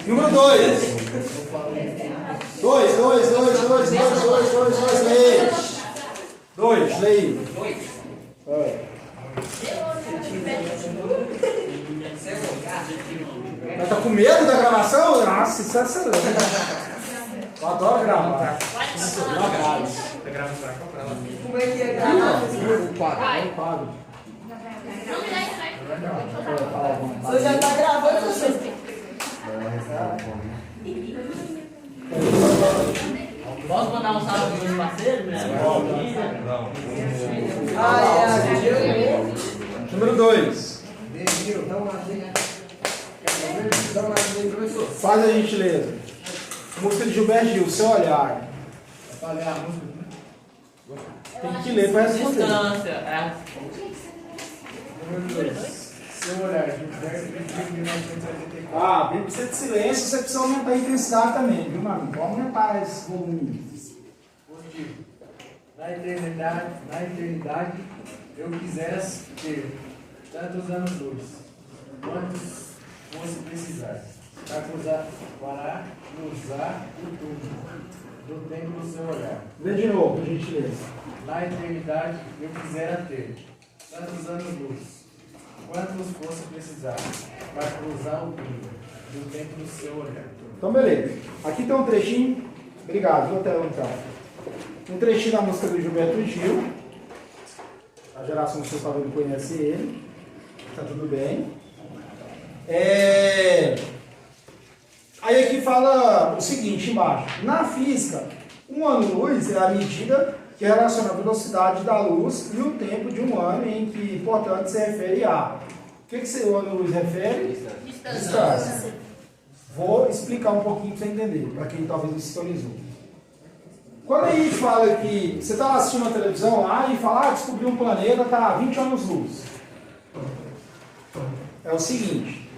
Número 2. 2, leia. 2, leia. Mas tá com medo da gravação? Nossa, isso é excelente. Eu adoro gravar. Não grave. Tá gravando pra cá ou pra lá? Como é que é gravar? O quadro. Você já tá gravando, você? Posso mandar um salve para meus parceiros? Número 2. Faz a gentileza. Música de Gilberto Gil, seu olhar. Tem que ler para responder. Seu olhar, Gilberto Gil, 1984. Ah, bem precisa de silêncio, você precisa aumentar a intensidade também, viu, mano? Vamos aumentar esse volume. Positivo. Na eternidade, eu quisesse ter tantos anos-luz, quantos fosse precisar, para cruzar o túmulo do tempo do seu olhar. Lê de novo, por gentileza. Na eternidade, eu quisera ter tantos anos-luz, quantos fosse precisar, para cruzar o túmulo do tempo do seu olhar. Então, beleza. Aqui tem um trechinho. Obrigado, vou até então. Um trechinho da música do Gilberto Gil. A geração que vocês talvez não conhece ele. Tá tudo bem. Aí aqui fala o seguinte embaixo. Na física, um ano-luz é a medida que relaciona a velocidade da luz e o tempo de um ano em que, portanto, se refere a... O que o ano-luz refere? Distância. Vou explicar um pouquinho para você entender, para quem talvez não sintonizou. Quando a gente fala que você está assistindo a televisão lá e fala, descobriu um planeta, está a 20 anos-luz. É o seguinte,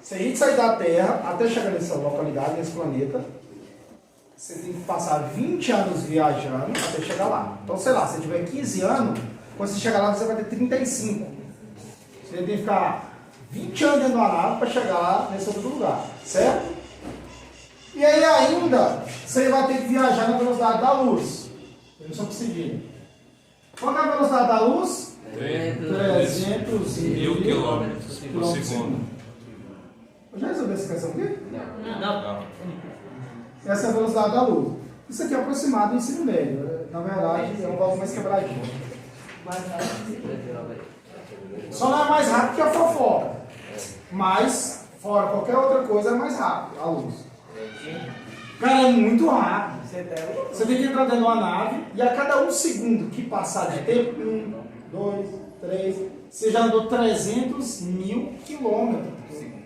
se a gente sair da Terra até chegar nessa localidade, nesse planeta, você tem que passar 20 anos viajando até chegar lá. Então, sei lá, se você tiver 15 anos, quando você chegar lá, você vai ter 35. Você tem que ficar 20 anos dentro da nave para chegar lá nesse outro lugar, certo? E aí ainda, você vai ter que viajar na velocidade da luz. Eu não sou conseguindo. Qual é a velocidade da luz? 300.000 quilômetros por segundo. Eu já resolvi essa questão aqui? Não. Essa é a velocidade da luz. Isso aqui é aproximado do ensino médio. Na verdade, é um valor mais quebradinho. Só não é mais rápido que a fofoca. Mas, fora qualquer outra coisa, é mais rápido a luz. Cara, é muito rápido. Você tem que entrar dentro de uma nave e a cada um segundo que passar de tempo, 1, 2, 3, você já andou 300.000 quilômetros por segundo.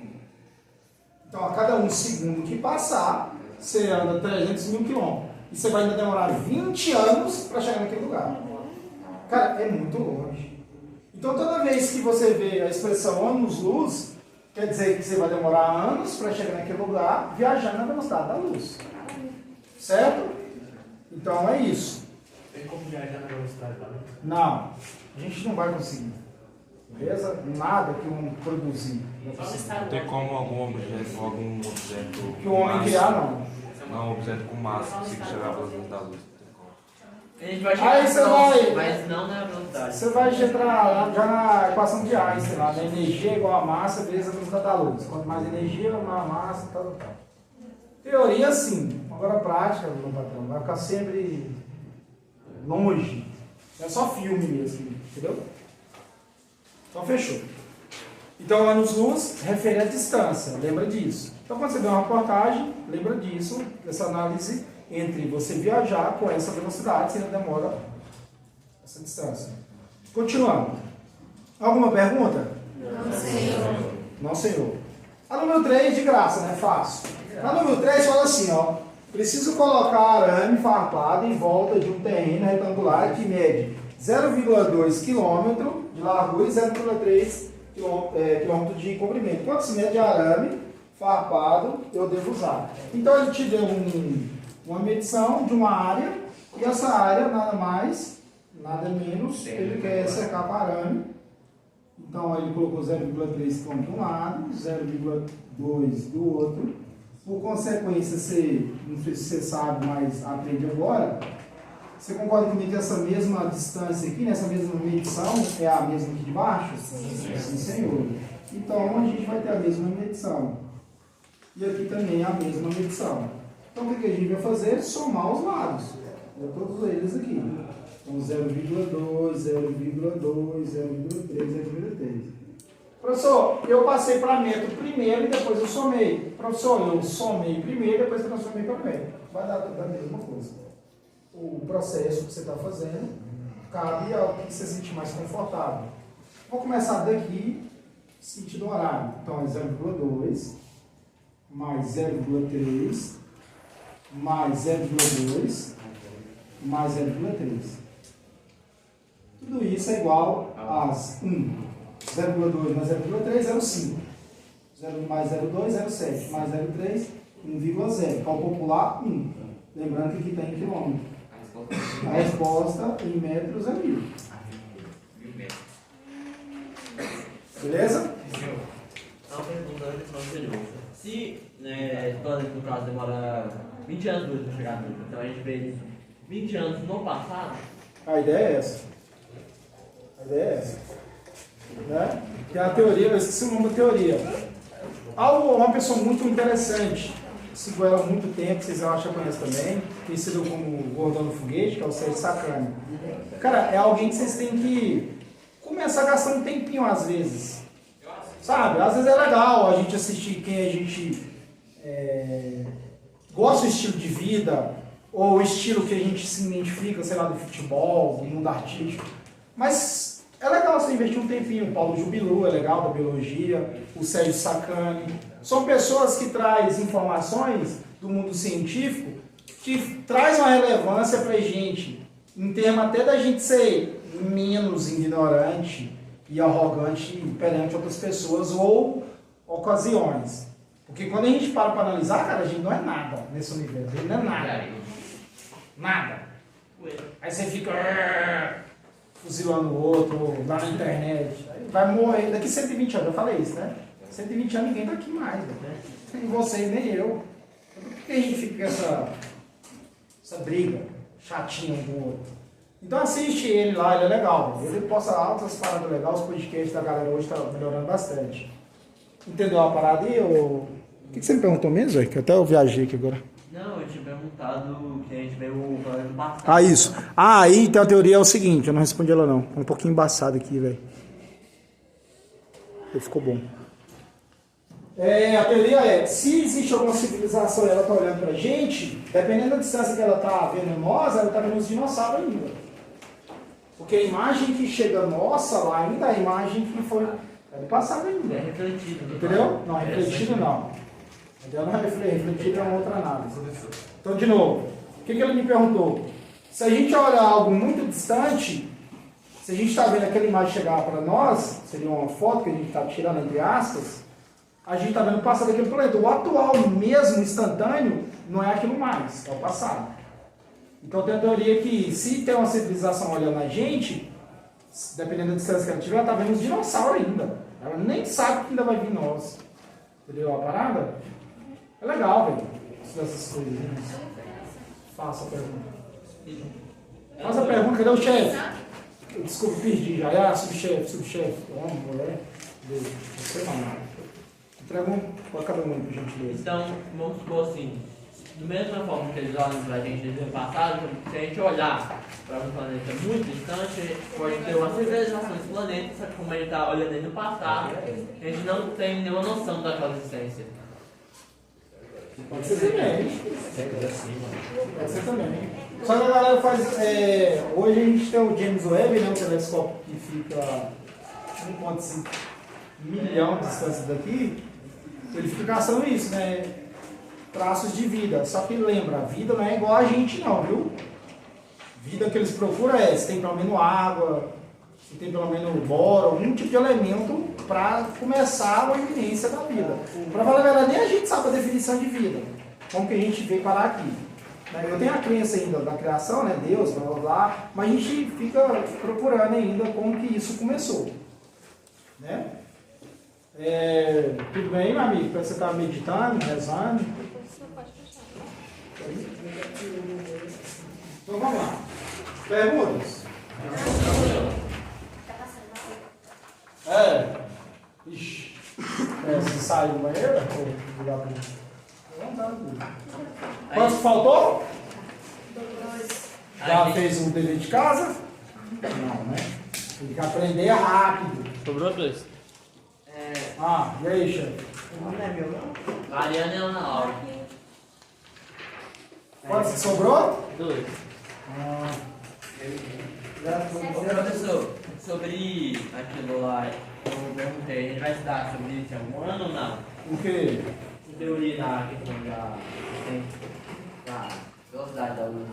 Então, a cada um segundo que passar, você anda 300.000 quilômetros. E você vai ainda demorar 20 anos para chegar naquele lugar. Cara, é muito longe. Então, toda vez que você vê a expressão anos-luz, quer dizer que você vai demorar anos para chegar naquele lugar, viajando na velocidade da luz. Certo? Então, é isso. Tem como viajar na velocidade da luz? Não. A gente não vai conseguir. Beleza? Nada que o homem produzir. Não tem como algum objeto Que o homem criar, não. Não, um objeto com massa consiga chegar à velocidade da luz. A gente vai chegar Aí você vai. mas não na velocidade. Você vai entrar já na equação de Einstein, lá, né? Energia igual a massa vezes a velocidade da luz. Quanto mais energia, mais massa, tal. Teoria, sim. Agora, prática, meu patrão, vai ficar sempre longe. É só filme mesmo, entendeu? Então, fechou. Então, anos-luz refere à distância, lembra disso. Então, quando você vê uma reportagem, lembra disso, dessa análise entre você viajar com essa velocidade, se ainda demora essa distância. Continuando. Alguma pergunta? Não, senhor. Não, senhor. A número 3, de graça, né? Fácil. A número 3 fala assim, ó. Preciso colocar arame farpado em volta de um terreno retangular que mede 0,2 km de largura e 0,3 km de comprimento. Quantos metros de arame farpado eu devo usar? Então ele te deu uma medição de uma área e essa área nada mais, nada menos, ele quer cercar com arame. Então ele colocou 0,3 km de um lado, 0,2 do outro por consequência, você, não sei se você sabe, mas aprende agora, você concorda comigo que essa mesma distância aqui, nessa mesma medição, é a mesma aqui de baixo? Sim, senhor. Então, a gente vai ter a mesma medição. E aqui também é a mesma medição. Então, o que a gente vai fazer? Somar os lados. Todos eles aqui. Então, 0,2, 0,2, 0,3, 0,3. Professor, eu passei para metro primeiro e depois eu somei. Professor, eu somei primeiro e depois transformei para metro. Vai dar a mesma coisa. O processo que você está fazendo cabe ao que você se sentir mais confortável. Vou começar daqui, sentido horário. Então, é 0,2 mais 0,3 mais 0,2 mais 0,3. Tudo isso é igual a 1. 0,2 mais 0,3, 0,5. 0 mais 0,2, 0,7. Mais 0,3, 1,0. Qual popular? 1. Lembrando que aqui está em quilômetro. A resposta em metros é 1000. Beleza? Uma pergunta antes de anterior. Se, no caso, demora 20 anos para chegar no então a gente vê isso 20 anos no passado. A ideia é essa. A ideia é essa. Né? Que é a teoria, eu esqueci o nome da teoria. Uma pessoa muito interessante, sigo ela há muito tempo, vocês acham que conhecem também, conhecido como Gordão do Foguete, que é o Sérgio Sacani. Cara, é alguém que vocês têm que começar a gastar um tempinho às vezes. Sabe? Às vezes é legal a gente assistir quem a gente gosta do estilo de vida, ou o estilo que a gente se identifica, sei lá, do futebol, do mundo artístico. Mas é legal você investir um tempinho. O Paulo Jubilu é legal, da biologia, o Sérgio Sacani. São pessoas que trazem informações do mundo científico que traz uma relevância pra gente, em termos até da gente ser menos ignorante e arrogante perante outras pessoas ou ocasiões. Porque quando a gente para analisar, cara, a gente não é nada nesse universo. A gente não é nada. Nada. Aí você fica fuzilando o outro lá na internet. Aí vai morrer daqui 120 anos. Eu falei isso, né? 120 anos ninguém tá aqui mais. Né? Nem vocês, nem eu. Por que a gente fica com essa briga chatinha um com o outro? Então assiste ele lá, ele é legal. Ele posta altas paradas legais, os podcasts da galera hoje tá melhorando bastante. Entendeu a parada aí? Ou... O que você me perguntou mesmo, velho? Que até eu viajei aqui agora. Não, eu tinha perguntado que a gente veio o do passado. Ah, isso. Ah, aí então a teoria é o seguinte, eu não respondi ela não. Um pouquinho embaçado aqui, velho. Ficou bom. A teoria é, se existe alguma civilização e ela tá olhando pra gente, dependendo da distância que ela tá vendo nós, ela tá vendo os dinossauros ainda. Porque a imagem que chega nossa lá ainda, a imagem que foi... É do passado ainda. É refletido. Entendeu? Não, refletido não. Entendeu? Não é refletido, é uma outra análise. Então, de novo, o que ele me perguntou? Se a gente olhar algo muito distante, se a gente está vendo aquela imagem chegar para nós, seria uma foto que a gente está tirando entre aspas, a gente está vendo o passado daquele planeta. O atual mesmo, instantâneo, não é aquilo mais, é o passado. Então tem a teoria que se tem uma civilização olhando a gente, dependendo da distância que ela tiver, ela está vendo os dinossauros ainda. Ela nem sabe que ainda vai vir nós. Entendeu a parada? É legal, velho. Estudar essas coisas. Faça a pergunta. Faça a pergunta, cadê o chefe? Desculpa, perdi já. Subchefe. Homem, mulher. Deus. Não sei mais nada. Entrega um para cada um, por gentileza. Então, vamos supor assim, da mesma forma que eles olham pra gente desde o passado, se a gente olhar para um planeta muito distante, pode ter uma civilização desse planeta, só que como a gente está olhando ele no passado, a gente não tem nenhuma noção daquela existência. Pode ser também. Pode ser também. Só que a galera faz. Hoje a gente tem o James Webb, né, um telescópio que fica 1,5 milhão de distância daqui. Ele fica caçando isso, né? Traços de vida. Só que lembra, a vida não é igual a gente não, viu? Vida que eles procuram se tem pelo menos água, se tem pelo menos boro, algum tipo de elemento para começar a eminência da vida. Para falar a verdade, nem a gente sabe a definição de vida. Como que a gente veio parar aqui. Eu tenho a crença ainda da criação, né? Deus, blá blá blá, mas a gente fica procurando ainda como que isso começou. Né? Tudo bem, meu amigo? Você está meditando, rezando? Então vamos lá. Perguntas? Ixi. Você saiu do banheiro? Quanto faltou? Já fez o dever de casa? Não, né? Tem que aprender rápido. Sobrou 2. E aí, chefe? Não é meu, não? Mariana e Ana Laura. Quantos que sobrou? 2. Professor, sobre aquilo lá, eu perguntei, a gente vai estudar sobre isso em algum ano ou não? O quê? Em teoria da questão da velocidade da luz.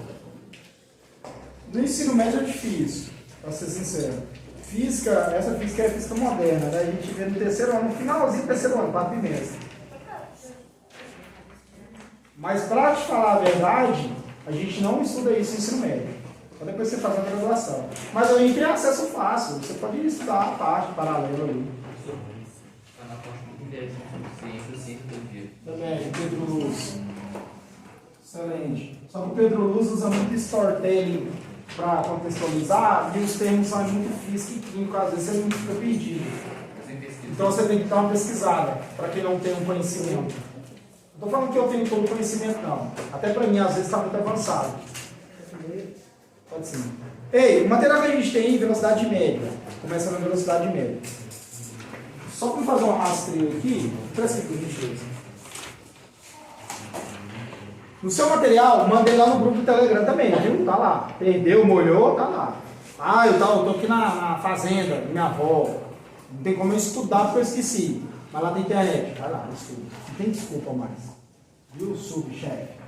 No ensino médio é difícil, para ser sincero. Física, essa física é física moderna, né? A gente vê no terceiro ano, no finalzinho do terceiro ano, 4 meses. Mas para te falar a verdade, a gente não estuda isso no ensino médio. Só depois você faz a graduação. Mas a gente tem acesso fácil, você pode estudar a parte paralela ali. Também, o Pedro Luz. Excelente. Só que o Pedro Luz usa muito storytelling para contextualizar e os termos são muito físico e químico, às vezes você não fica perdido. Então você tem que dar uma pesquisada, para quem não tem um conhecimento. Não estou falando que eu tenho todo o conhecimento, não. Até para mim, às vezes, está muito avançado. Pode sim. Ei, o material que a gente tem em velocidade média. Começa na velocidade média. Só para fazer um rastreio aqui, presta aqui por gentileza. No seu material, mandei lá no grupo do Telegram também, viu? Tá lá. Perdeu, molhou, tá lá. Eu tô aqui na fazenda, da minha avó. Não tem como eu estudar porque eu esqueci. Mas lá tem internet. Vai lá, estuda. Não tem desculpa mais. Viu, subchefe?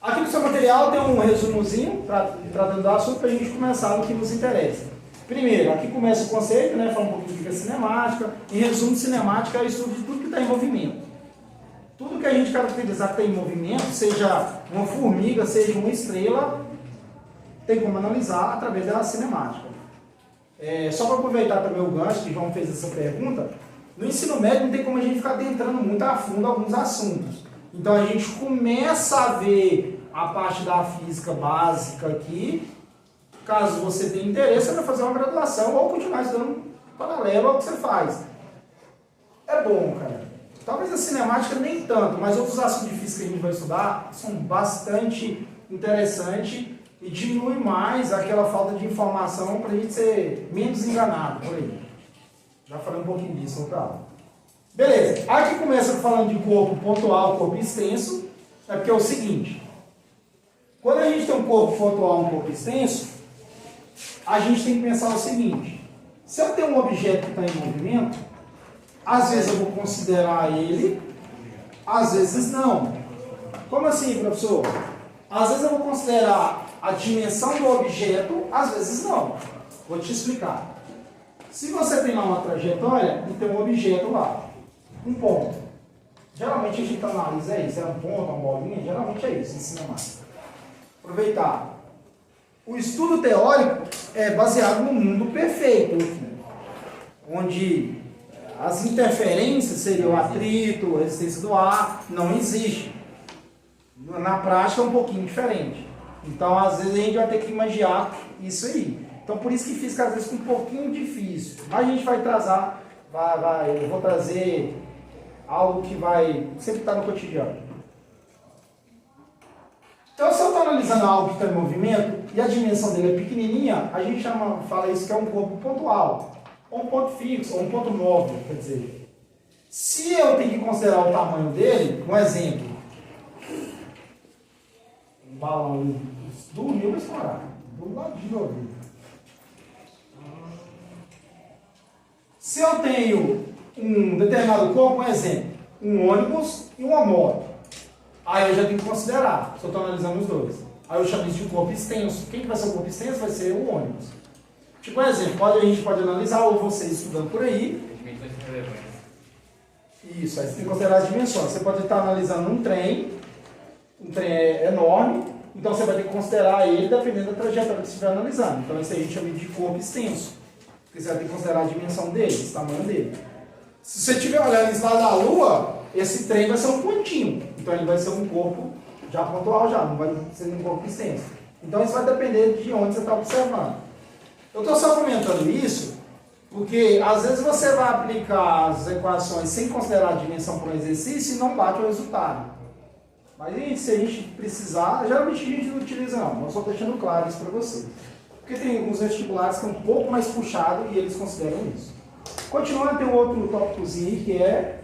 Aqui no seu material tem um resumozinho, tratando do assunto, para a gente começar no que nos interessa. Primeiro, aqui começa o conceito, né? Fala um pouquinho do que é cinemática. Em resumo, cinemática é o estudo de tudo que está em movimento. Tudo que a gente caracterizar que está em movimento, seja uma formiga, seja uma estrela, tem como analisar através da cinemática. Só para aproveitar também o gancho, que João fez essa pergunta, no ensino médio não tem como a gente ficar adentrando muito a fundo alguns assuntos. Então a gente começa a ver a parte da física básica aqui. Caso você tenha interesse, você vai fazer uma graduação ou continuar estudando paralelo ao que você faz. É bom, cara. Talvez a cinemática nem tanto, mas outros assuntos de física que a gente vai estudar são bastante interessantes e diminui mais aquela falta de informação para a gente ser menos enganado por aí. Já falei um pouquinho disso outra aula. Beleza, aqui começa falando de corpo pontual, corpo extenso, é porque é o seguinte, quando a gente tem um corpo pontual e um corpo extenso, a gente tem que pensar o seguinte, se eu tenho um objeto que está em movimento, às vezes eu vou considerar ele, às vezes não. Como assim, professor? Às vezes eu vou considerar a dimensão do objeto, às vezes não. Vou te explicar. Se você tem lá uma trajetória e tem um objeto lá, um ponto. Geralmente a gente analisa isso, é um ponto, uma bolinha, geralmente é isso, em cinemática. Aproveitar. O estudo teórico é baseado no mundo perfeito, onde as interferências seriam o atrito, a resistência do ar, não existe. Na prática é um pouquinho diferente. Então, às vezes, a gente vai ter que imaginar isso aí. Então, por isso que física, às vezes, é um pouquinho difícil. Mas a gente vai trazer, eu vou trazer algo que vai sempre estar no cotidiano. Então, se eu estou analisando algo que está em movimento e a dimensão dele é pequenininha, a gente fala isso que é um corpo pontual, ou um ponto fixo, ou um ponto móvel, quer dizer. Se eu tenho que considerar o tamanho dele, um exemplo, um balão dormiu vai estourar, do ladinho do ouvido. Se eu tenho um determinado corpo, um exemplo, um ônibus e uma moto, aí eu já tenho que considerar, se eu estou analisando os dois. Aí eu chamo isso de um corpo extenso. Quem que vai ser o corpo extenso? Vai ser o ônibus. Tipo um exemplo, a gente pode analisar, ou você estudando por aí. Isso, aí você tem que considerar as dimensões. Você pode estar analisando um trem é enorme, então você vai ter que considerar ele dependendo da trajetória que você estiver analisando. Então isso aí a gente chama de corpo extenso, porque você vai ter que considerar a dimensão dele, o tamanho dele. Se você estiver olhando isso lá da Lua, esse trem vai ser um pontinho. Então ele vai ser um corpo já pontual, já, não vai ser um corpo extenso. Então isso vai depender de onde você está observando. Eu estou só comentando isso porque às vezes você vai aplicar as equações sem considerar a dimensão para um exercício e não bate o resultado. Mas se a gente precisar, geralmente a gente não utiliza não, mas só deixando claro isso para você. Porque tem alguns vestibulares que é um pouco mais puxado e eles consideram isso. Continuando, tem um outro tópicozinho que é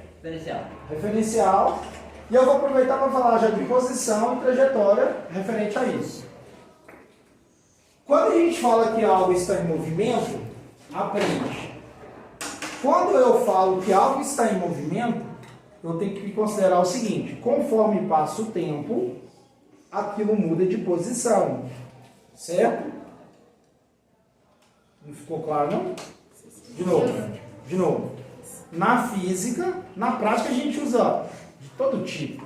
referencial. E eu vou aproveitar para falar já de posição e trajetória referente a isso. Quando a gente fala que algo está em movimento, aprende. Quando eu falo que algo está em movimento, eu tenho que considerar o seguinte: conforme passa o tempo, aquilo muda de posição. Certo? Não ficou claro, não? De novo. Na física, na prática a gente usa de todo tipo.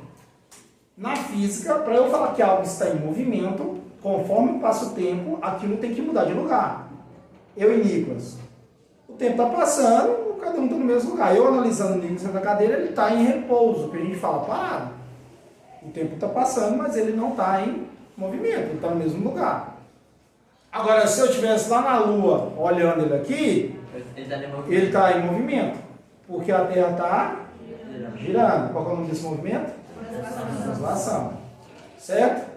Na física, para eu falar que algo está em movimento, conforme passa o tempo, aquilo tem que mudar de lugar. Eu e Nicolas. O tempo está passando, cada um está no mesmo lugar. Eu analisando o Nicolas na cadeira, ele está em repouso, porque a gente fala parado. O tempo está passando, mas ele não está em movimento, ele está no mesmo lugar. Agora, se eu estivesse lá na Lua, olhando ele aqui, ele está em movimento, porque a Terra está girando. Qual é o nome desse movimento? Translação. Certo?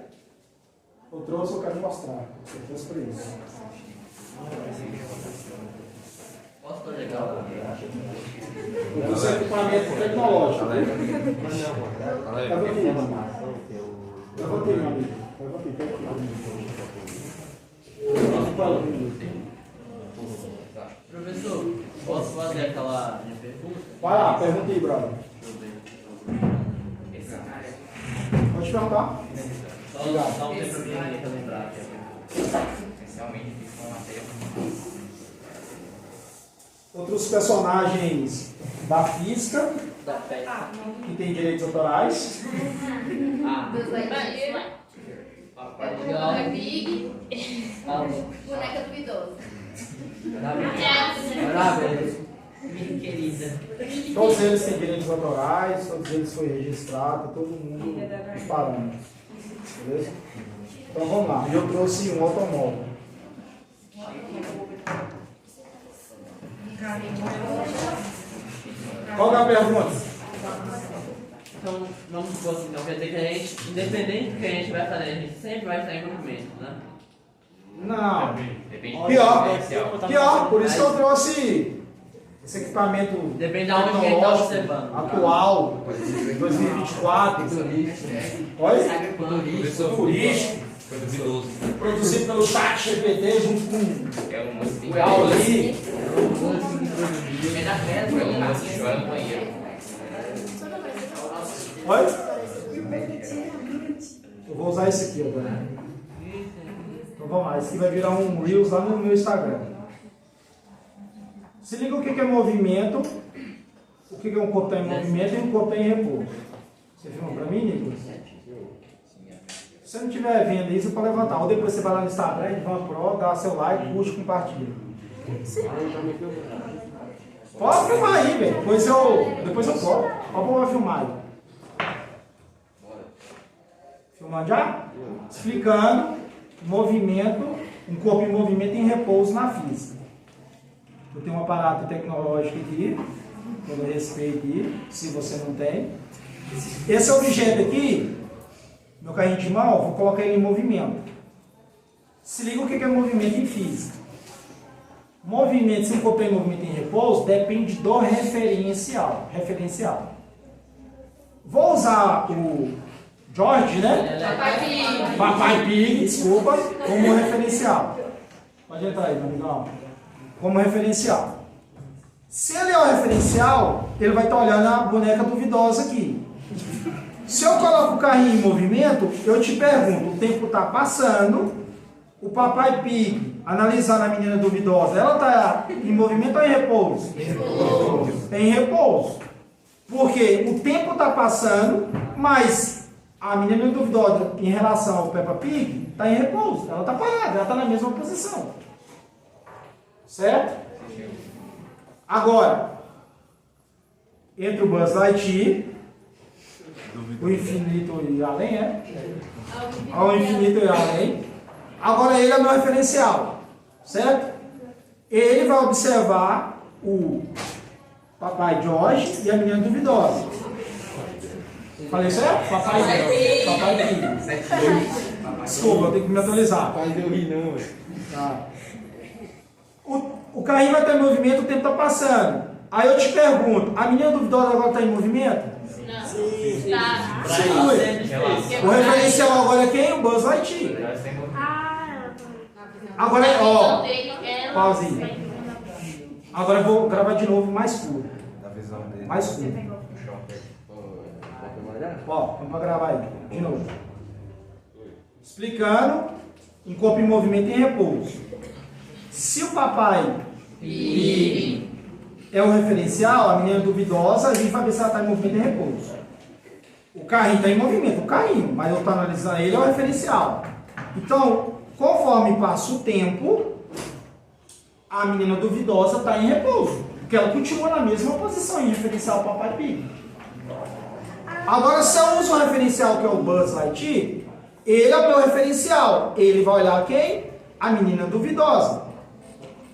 Eu trouxe, eu quero mostrar. Eu trouxe por isso. Posso fazer legal? Eu trouxe equipamento tecnológico. Eu vou ter, meu amigo. Eu vou ter. Professor, posso fazer aquela minha pergunta? Vai lá, pergunta aí, brother. Pode te perguntar? Só dá um tempo para mim relembrar aqui. Essencialmente, fica uma matéria. Outros personagens da física Da festa. que tem direitos autorais. Dos leitores. Legal. Big. Boneca duvidosa. Parabéns. Minha querida. Todos eles têm direitos autorais, todos eles foi registrado, todo mundo os parâmetros. Beleza? Então vamos lá. Eu trouxe um automóvel. Qual é a pergunta? Então, vamos supor assim, então quer dizer que a gente, independente do que a gente vai fazer, a gente sempre vai estar em movimento, né? Não. Depende Pior, por isso que eu trouxe esse equipamento Depende de onde a gente está observando. atual, 2024. Olha, futurístico, Foi duvidoso. produzido pelo Chat GPT junto com É um moço o Gauli. É da pedra, é um moço que chora no banheiro. Olha. Eu vou usar esse aqui agora. Então vamos lá, esse aqui vai virar um Reels lá no meu Instagram. Se liga o que é movimento, o que é um corpo em movimento e um corpo em repouso. Você filma pra mim, Nicolas? Se você não estiver vendo isso, é para levantar. Ou depois você vai lá no Instagram, Ivan Pro, dá seu like, curte, compartilha. Pode filmar aí, velho. Depois eu toco. Pode filmar aí. Filmando já? Explicando movimento, um corpo em movimento em repouso na física. Eu tenho um aparato tecnológico aqui, todo respeito aqui, se você não tem. Esse objeto aqui, meu carrinho de mão, vou colocar ele em movimento. Se liga o que é movimento em física. Movimento, se um corpo é em movimento em repouso, depende do referencial. Vou usar o George, né? Papai Pig, desculpa, como referencial. Pode entrar aí, meu amigão. Como referencial. Se ele é o referencial, ele vai estar olhando a boneca duvidosa aqui. Se eu coloco o carrinho em movimento, eu te pergunto, o tempo está passando, o Papai Pig, analisando a menina duvidosa, ela está em movimento ou em repouso? Em repouso. Porque o tempo está passando, mas a menina duvidosa em relação ao Peppa Pig está em repouso. Ela está parada, ela está na mesma posição. Certo? Agora, entre o Buzz Lightyear, o infinito e além, ao infinito e além. Agora ele é o meu referencial, certo? Ele vai observar o Papai George e a menina duvidosa. Falei certo? Papai Pig. Desculpa, eu tenho que me atualizar. Tá. O carrinho vai estar em movimento, o tempo está passando. Aí eu te pergunto, a menina duvidosa agora está em movimento? Não. Sim. Tá. O referencial agora é quem? O Buzz Lightyear. Agora, ó, pauzinho. Agora eu vou gravar de novo mais curto. Da visão dele. Mais curto. Ó, vamos gravar aí, de novo. Explicando em corpo em movimento e em repouso. Se o papai é o referencial, a menina duvidosa, a gente vai ver se ela está em movimento e em repouso. O carrinho está em movimento, o carrinho, mas eu estou analisando ele, é o referencial. Então, conforme passa o tempo, a menina duvidosa está em repouso, porque ela continua na mesma posição em referencial ao Papai Pig. Agora, se eu uso o referencial que é o Buzz Lightyear, ele é o meu referencial. Ele vai olhar quem? A menina duvidosa.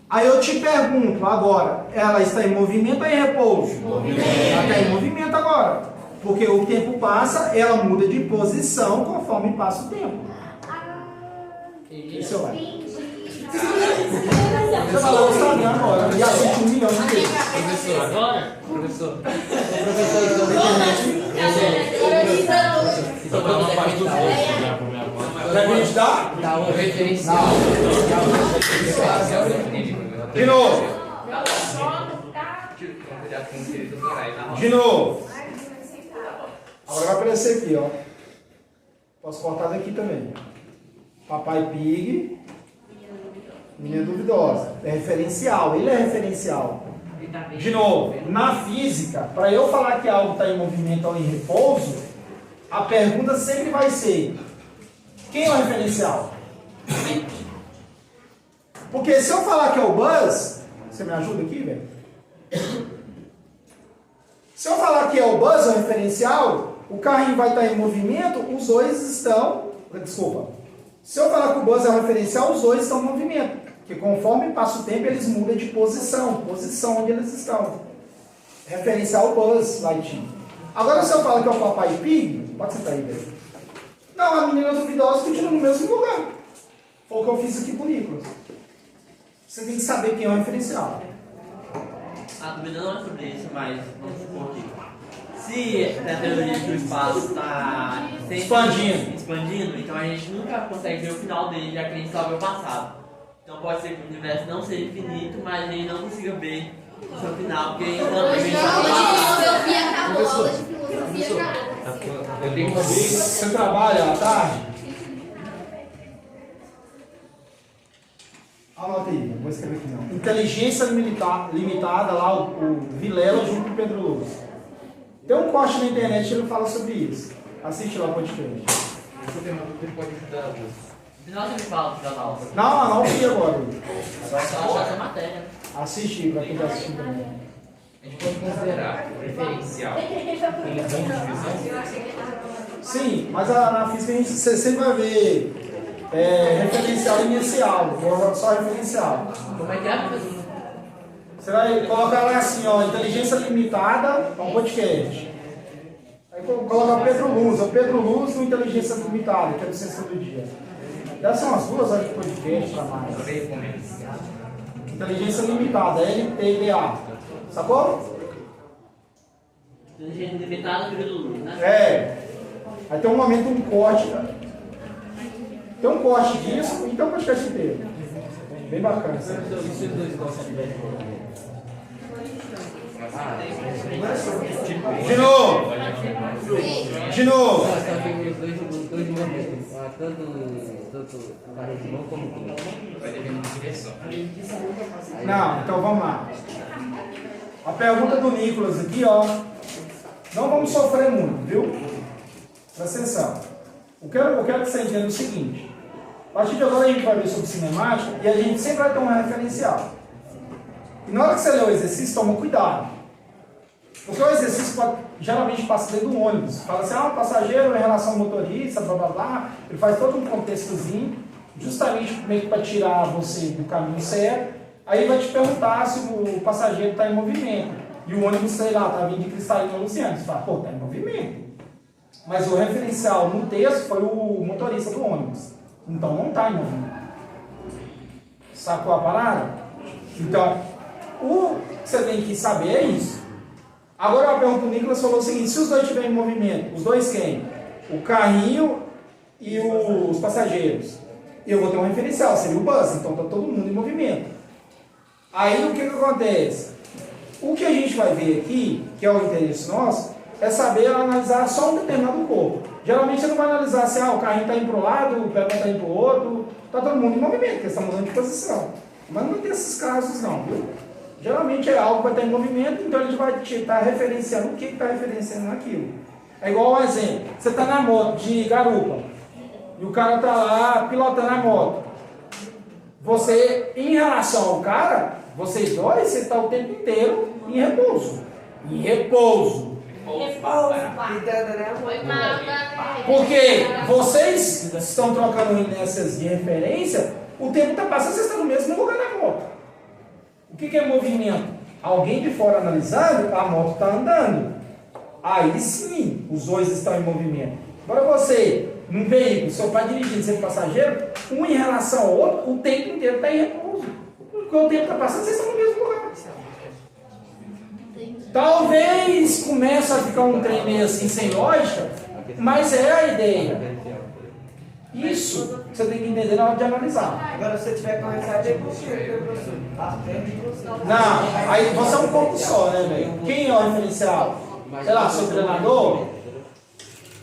Aí eu te pergunto agora, ela está em movimento ou em repouso? Ela está em movimento agora. Porque o tempo passa, ela muda de posição conforme passa o tempo. Isso vai. Você vai lá no Instagram agora e assiste 1 milhão de vezes. Professor, agora? Professor. Então, tá uma parte do rosto, né, pra minha voz. Quer acreditar? Dá um referencial. De novo. De novo. Agora vai aparecer aqui, ó. Posso cortar daqui também. Papai Pig. Menina duvidosa. É referencial. Ele é referencial. De novo. Na física, para eu falar que algo está em movimento ou em repouso, a pergunta sempre vai ser: quem é o referencial? Porque se eu falar que é o Buzz, você me ajuda aqui, velho? Se eu falar que é o Buzz, o referencial, o carrinho vai estar em movimento, os dois estão... Desculpa. Se eu falar que o Buzz é o referencial, os dois estão em movimento. Porque conforme passa o tempo, eles mudam de posição onde eles estão. Referencial Buzz Lightyear. Agora, se eu falar que é o Papai Pig, pode sentar aí, velho. Não, a menina duvidosa continua no mesmo lugar. Foi o que eu fiz aqui com o Nicolas. Você tem que saber quem é o referencial. A dúvida não é sobre isso, mas vamos supor que se a teoria do espaço está expandindo, então a gente nunca consegue ver o final dele, já que a gente só vê o passado. Então pode ser que o universo não seja infinito, mas a gente não consiga ver o seu final, porque ainda não tem Filosofia acabou, aula de filosofia acabou. Você trabalha à tarde? Anota aí, não vou escrever aqui não. Inteligência limitada, lá o Vilela junto com o Pedro Luz. Tem um corte na internet que ele fala sobre isso. Assiste lá o podcast. Esse tema tudo pode ajudar a você. No final você me fala da aula. Não, não vi agora. Agora só achar essa matéria. Assiste pra quem tá assistindo também. A gente pode considerar o referencial como ponto de visão. Sim, mas na física você sempre vai ver referencial inicial, só referencial. Como é que é, professor? Você vai colocar lá assim, ó, inteligência limitada, é um podcast. Aí coloca o Pedro Luz, é o Pedro Luz no inteligência limitada, que é do Ciência do Dia. Deve ser umas 2 horas de podcast para mais. Inteligência limitada, LTDA. Sacou? Inteligência limitada, Pedro Luz, né? É. Aí tem um momento, um corte, tá? Tem um corte disso e tem um podcast inteiro. Bem bacana. De novo. De novo. Tanto o barreto de mão como o pulo. Vai depender da direção. Não, então vamos lá. A pergunta do Nicolas aqui, ó. Não vamos sofrer muito, viu? Presta atenção. Eu quero que você entenda o seguinte. A partir de agora a gente vai ver sobre cinemática e a gente sempre vai ter um referencial. E na hora que você lê o exercício, toma cuidado. Porque o exercício geralmente passa dentro do ônibus. Fala assim, o passageiro em relação ao motorista, blá blá blá. Ele faz todo um contextozinho, justamente meio que para tirar você do caminho certo. Aí ele vai te perguntar se o passageiro está em movimento. E o ônibus, sei lá, está vindo de Cristalina Luciano. Você fala, pô, está em movimento. Mas o referencial no texto foi o motorista do ônibus. Então não está em movimento. Sacou a parada? Então, o que você tem que saber é isso. Agora a pergunta do Nicolas falou o seguinte, se os dois estiverem em movimento, os dois quem? O carrinho e os passageiros. Eu vou ter um referencial, seria o bus, então está todo mundo em movimento. Aí o que acontece? O que a gente vai ver aqui, que é o interesse nosso, é saber analisar só um determinado corpo. Geralmente você não vai analisar se o carrinho está indo para um lado, o pé está indo para o outro, está todo mundo em movimento, porque estamos mudando de posição. Mas não tem esses casos não, viu? Geralmente é algo que vai estar em movimento, então a gente vai estar referenciando o que está referenciando naquilo. É igual um exemplo, você está na moto de garupa, e o cara está lá pilotando a moto. Você, em relação ao cara, vocês dois, você está o tempo inteiro em repouso. Em repouso. Porque vocês estão trocando inércias de referência, o tempo está passando, vocês estão no mesmo lugar na moto. O que é movimento? Alguém de fora analisando, a moto está andando. Aí sim, os dois estão em movimento. Agora você, num veículo, seu pai dirigindo, seu passageiro, um em relação ao outro, o tempo inteiro está em repouso. Porque o tempo está passando, vocês estão no mesmo lugar. Talvez comece a ficar um trem meio assim, sem lógica, mas é a ideia. Isso você tem que entender na hora de analisar. Agora, se você tiver com ansiedade, é você, professor. Não, aí você é um pouco só, né, velho? Quem é o referencial? Sei lá, seu treinador?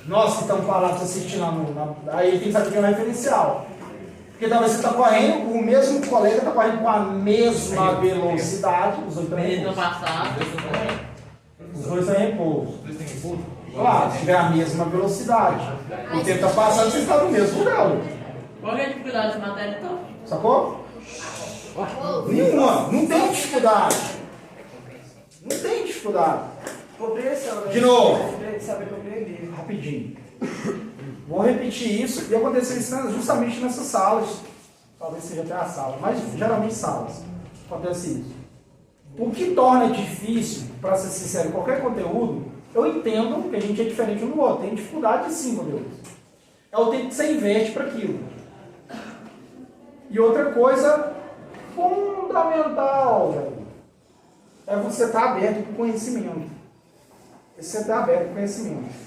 Nós que estamos parados assistindo lá aí tem que saber quem é o referencial. Porque talvez você está correndo, o mesmo colega está correndo com a mesma velocidade, os dois estão em repouso. Os dois estão em repouso. Claro, se tiver a mesma velocidade. O tempo está passando, você está no mesmo lugar. Qual é a dificuldade de matéria então? Sacou? Nenhuma. Não tem dificuldade. Não tem dificuldade. Compreensão, né? De novo. Saber compreender. Rapidinho. Vou repetir isso. E aconteceu isso justamente nessas salas. Talvez seja até a sala, mas geralmente salas. Acontece isso. O que torna difícil, para ser sincero, qualquer conteúdo, eu entendo que a gente é diferente um do outro. Tem dificuldade sim, meu Deus. É o tempo que você investe para aquilo. E outra coisa fundamental, velho, é você estar aberto para o conhecimento. Você está aberto para o conhecimento.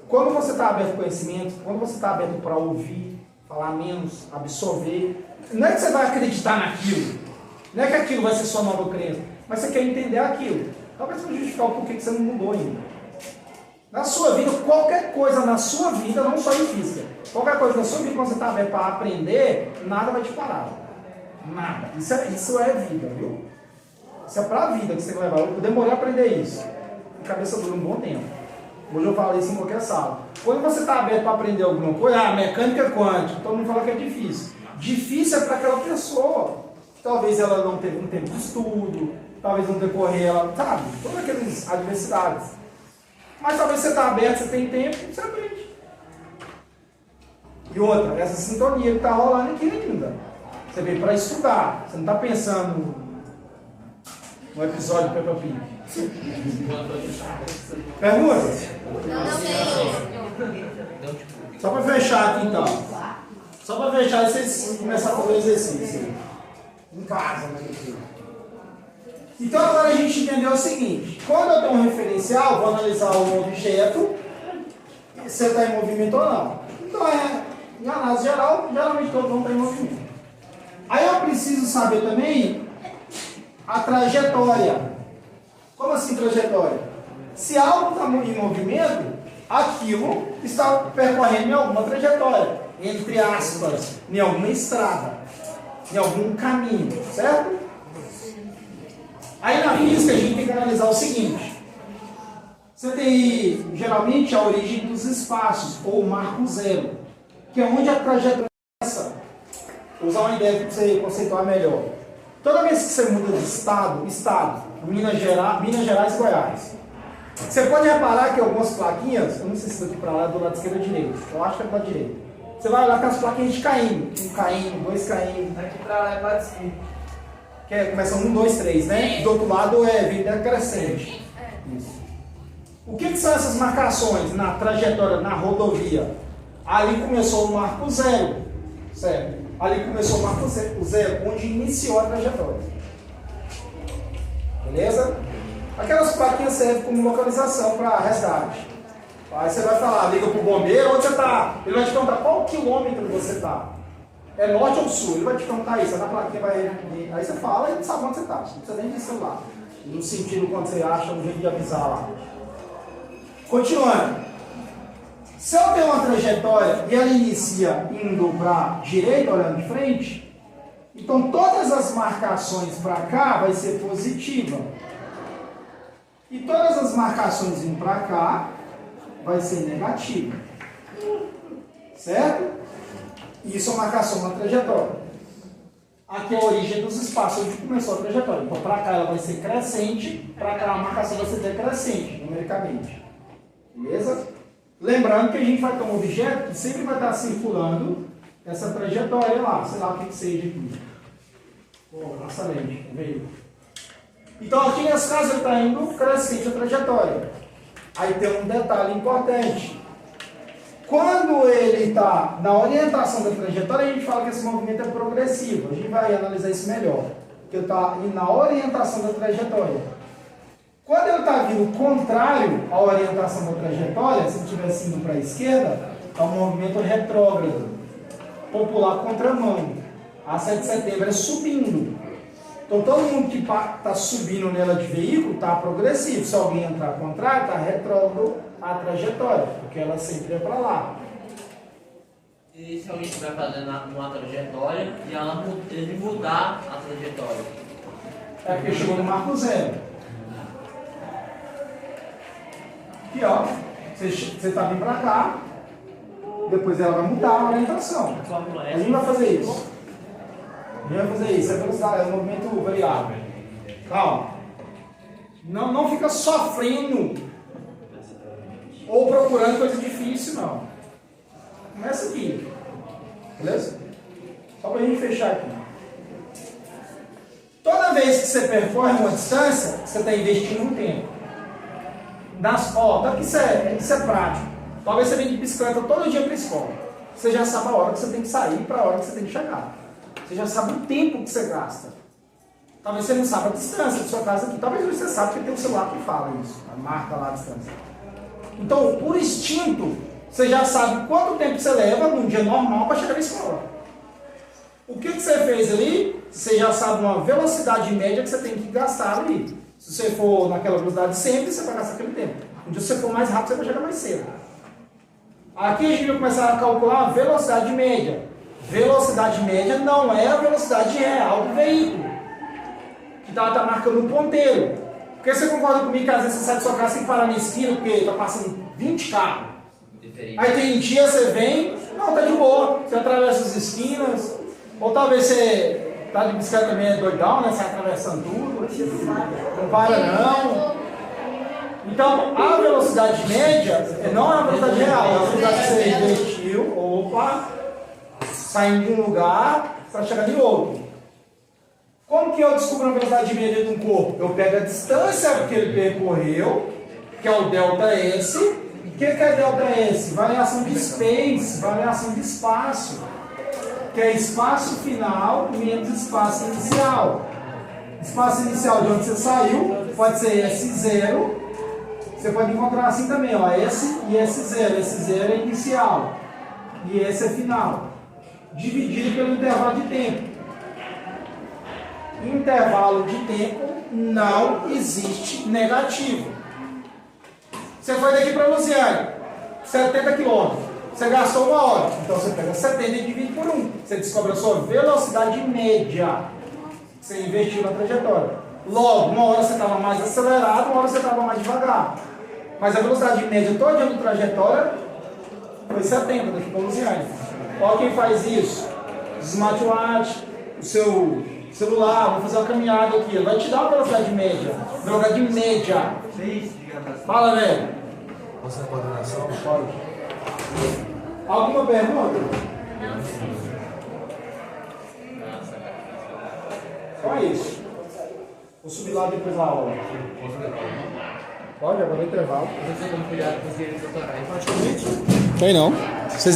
Quando você está aberto para o conhecimento, quando você está aberto para ouvir, falar menos, absorver, não é que você vai acreditar naquilo. Não é que aquilo vai ser sua nova crença, mas você quer entender aquilo. Talvez você justificar o porquê que você não mudou ainda. Na sua vida, qualquer coisa na sua vida, não só em física, qualquer coisa na sua vida, quando você está aberto para aprender, nada vai te parar. Nada. Isso é vida, viu? Isso é para a vida que você vai levar. Eu demorei a aprender isso. Cabeça dura um bom tempo. Hoje eu falo isso em qualquer sala. Quando você está aberto para aprender alguma coisa, mecânica quântica, todo mundo fala que é difícil. Difícil é para aquela pessoa. Talvez ela não teve um tempo de estudo, talvez não decorrer, ela, sabe? Todas aquelas adversidades. Mas talvez você está aberto, você tem tempo, você aprende. E outra, essa sintonia que está rolando aqui ainda. Você veio para estudar, você não está pensando no episódio Peppa Pig. Perguntas? Só para fechar aqui então. Só para fechar e vocês começarem a fazer o exercício. Em casa, né? Então agora a gente entendeu o seguinte: quando eu tenho um referencial, vou analisar um objeto, se está em movimento ou não. Então em análise geral, geralmente todos vão estar em movimento. Aí eu preciso saber também a trajetória. Como assim trajetória? Se algo está em movimento, aquilo está percorrendo em alguma trajetória, entre aspas, em alguma estrada, em algum caminho, certo? Aí na física a gente tem que analisar o seguinte: você tem geralmente a origem dos espaços, ou o marco zero, que é onde a trajetória começa. Vou usar uma ideia para você conceituar melhor. Toda vez que você muda de estado, Minas Gerais e Goiás, Você pode reparar que algumas plaquinhas, eu não sei se daqui para lá é do lado esquerdo ou direito, eu acho que é do lado direito. Você vai olhar com as plaquinhas de caindo, 1 caindo, 2 caindo. Daqui pra lá é para cima. Que é, começa 1, 2, 3, né? Do outro lado é vida crescente. Isso. O que são essas marcações na trajetória, na rodovia? Ali começou o marco zero, certo? Ali começou o marco zero, onde iniciou a trajetória. Beleza? Aquelas plaquinhas servem como localização para resgate. Aí você vai falar, liga para o bombeiro, onde você está? Ele vai te perguntar qual quilômetro você está. É norte ou sul? Ele vai te perguntar isso, aí na plaquinha vai... Aí você fala e sabe onde você está. Não precisa nem de celular. No sentido quando você acha um jeito de avisar lá. Continuando. Se eu tenho uma trajetória e ela inicia indo para a direita, olhando de frente, então todas as marcações para cá vai ser positiva. E todas as marcações indo para cá vai ser negativa. Certo? Isso é uma marcação na trajetória. Aqui é a origem dos espaços onde começou a trajetória. Então para cá ela vai ser crescente, para cá a marcação vai ser decrescente, numericamente. Beleza? Lembrando que a gente vai ter um objeto que sempre vai estar circulando essa trajetória lá, sei lá o que seja aqui. Nossa lente, veio. Então aqui nesse caso ele está indo crescente a trajetória. Aí tem um detalhe importante. Quando ele está na orientação da trajetória, a gente fala que esse movimento é progressivo. A gente vai analisar isso melhor. Porque ele está indo na orientação da trajetória. Quando ele está vindo contrário à orientação da trajetória, se ele estivesse indo para a esquerda, é um movimento retrógrado. Popular contramão. A 7 de setembro é subindo. Então todo mundo que está subindo nela de veículo está progressivo. Se alguém entrar contrário, está retrógrado a trajetória, porque ela sempre é para lá. E se alguém estiver fazendo uma trajetória e ele mudar a trajetória? É porque chegou no marco zero. Aqui, ó, você está vindo para cá, depois ela vai mudar a orientação. A gente vai fazer isso. A gente vai fazer isso, é velocidade, é um movimento variável. Calma. Não fica sofrendo ou procurando coisa difícil, não. Começa aqui. Beleza? Só para a gente fechar aqui. Toda vez que você percorre uma distância, você está investindo um tempo. Isso é prático. Talvez você venha de bicicleta todo dia para a escola. Você já sabe a hora que você tem que sair para a hora que você tem que chegar. Você já sabe o tempo que você gasta. Talvez você não saiba a distância de sua casa aqui. Talvez você saiba porque tem um celular que fala isso. Marca lá a distância. Então, por instinto, você já sabe quanto tempo você leva num dia normal para chegar na escola. O que você fez ali, você já sabe uma velocidade média que você tem que gastar ali. Se você for naquela velocidade sempre, você vai gastar aquele tempo. Um dia se você for mais rápido, você vai chegar mais cedo. Aqui a gente vai começar a calcular a velocidade média. Velocidade média não é a velocidade real do veículo. Que está marcando um ponteiro. Porque você concorda comigo que às vezes você sai de sua casa sem parar na esquina porque está passando 20 carros? Aí tem dia você vem, não, tá de boa. Você atravessa as esquinas. Ou talvez você tá de bicicleta também, é doidão, né? Você atravessando tudo. Não para não. Então, a velocidade média não é a velocidade real, é a velocidade que você investiu, saindo de um lugar para chegar em outro. Como que eu descubro a velocidade média de um corpo? Eu pego a distância que ele percorreu, que é o ΔS. E o que é ΔS? Variação de space, variação de espaço. Que é espaço final menos espaço inicial. Espaço inicial de onde você saiu pode ser S0. Você pode encontrar assim também, ó, S e S0. S0 é inicial e esse é final. Dividido pelo intervalo de tempo. Intervalo de tempo não existe negativo. Você foi daqui para Lusiane, 70 km. Você gastou 1 hora, então você pega 70 e divide por 1. Você descobre a sua velocidade média. Você investiu na trajetória. Logo, 1 hora você estava mais acelerado, 1 hora você estava mais devagar. Mas a velocidade média toda da trajetória foi 70 daqui para Lusiane. Olha quem faz isso. Smartwatch, o seu Celular, vou fazer uma caminhada aqui. Ele vai te dar uma velocidade média. Velocidade média. Fala, velho. Você é coordenação? Pode. Alguma pergunta? Só isso. Vou subir lá depois da aula. Pode, agora no intervalo. Você tem cuidado com os direitos autorais. Tem não. Vocês